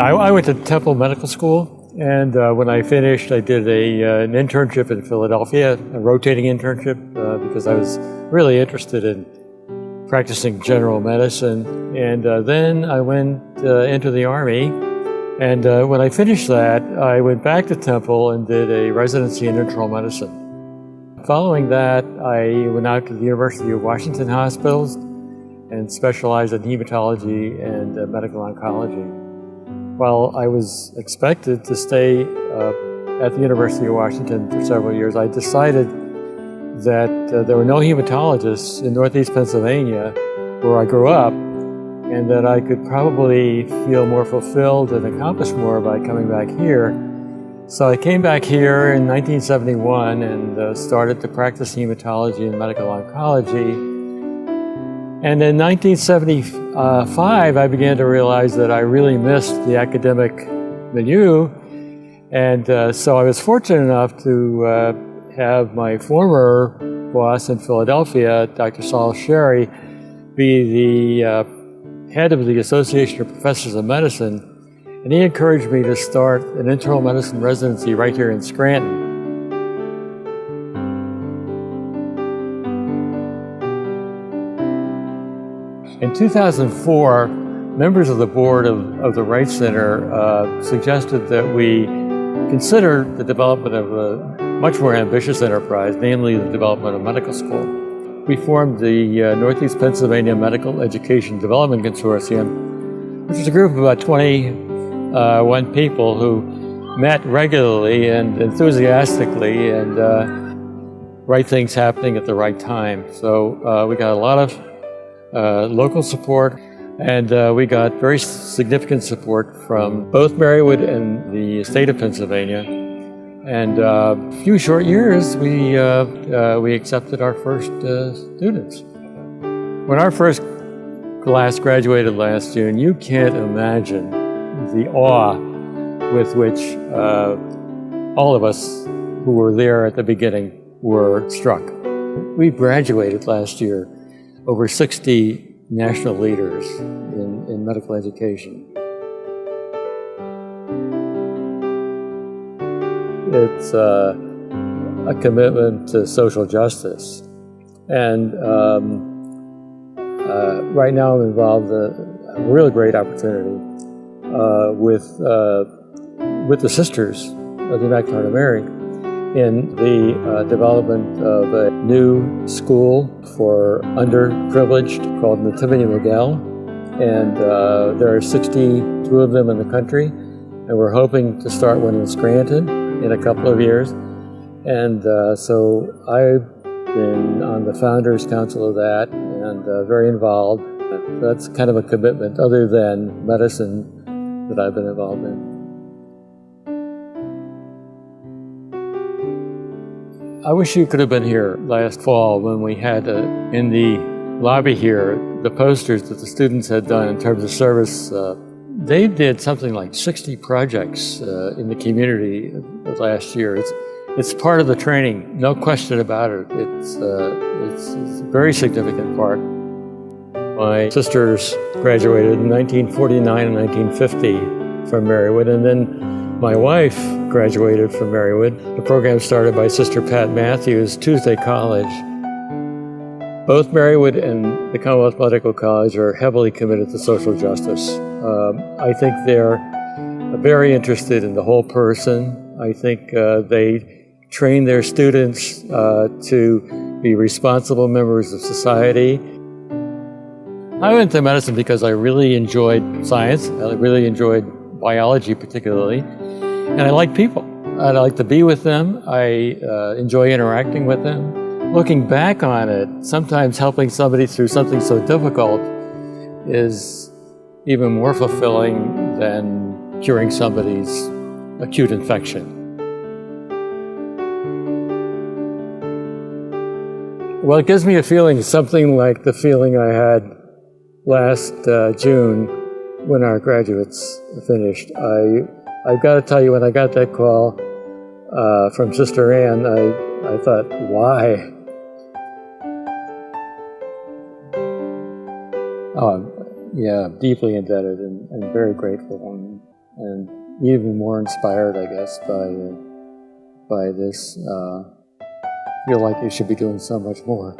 I went to Temple Medical School, and when I finished, I did an internship in Philadelphia, a rotating internship, because I was really interested in practicing general medicine. And then I went into the Army, and when I finished that, I went back to Temple and did a residency in internal medicine. Following that, I went out to the University of Washington hospitals and specialized in hematology and medical oncology. While I was expected to stay at the University of Washington for several years, I decided that there were no hematologists in Northeast Pennsylvania, where I grew up, and that I could probably feel more fulfilled and accomplish more by coming back here. So I came back here in 1971 and started to practice hematology and medical oncology. And in 1975, I began to realize that I really missed the academic milieu. And so I was fortunate enough to have my former boss in Philadelphia, Dr. Saul Sherry, be the head of the Association of Professors of Medicine. And he encouraged me to start an internal medicine residency right here in Scranton. In 2004, members of the board of the Wright Center suggested that we consider the development of a much more ambitious enterprise, namely the development of medical school. We formed the Northeast Pennsylvania Medical Education Development Consortium, which is a group of about 21 people who met regularly and enthusiastically and right things happening at the right time. So we got a lot of local support, and we got very significant support from both Marywood and the state of Pennsylvania. And a few short years, we accepted our first students. When our first class graduated last June, you can't imagine the awe with which all of us who were there at the beginning were struck. We graduated last year over 60 national leaders in medical education. It's a commitment to social justice. And right now I'm involved in a really great opportunity with the Sisters of the Immaculate Heart of Mary in the development of a new school for underprivileged called Nativity Miguel. And there are 62 of them in the country, and we're hoping to start one in Scranton in a couple of years. And so I've been on the Founders Council of that and very involved. That's kind of a commitment other than medicine that I've been involved in. I wish you could have been here last fall when we had in the lobby here the posters that the students had done in terms of service. They did something like 60 projects in the community last year. It's part of the training, no question about it. It's a very significant part. My sisters graduated in 1949 and 1950 from Marywood, and then my wife graduated from Marywood. The program started by Sister Pat Matthews, Tuesday College. Both Marywood and the Commonwealth Medical College are heavily committed to social justice. I think they're very interested in the whole person. I think they train their students to be responsible members of society. I went to medicine because I really enjoyed science. I really enjoyed biology particularly, and I like people. I like to be with them. I enjoy interacting with them. Looking back on it, sometimes helping somebody through something so difficult is even more fulfilling than curing somebody's acute infection. Well, it gives me a feeling, something like the feeling I had last June when our graduates finished. I've got to tell you, when I got that call from Sister Ann, I thought, why? Oh, yeah, deeply indebted and very grateful. and even more inspired, I guess, by this. Feel like you should be doing so much more.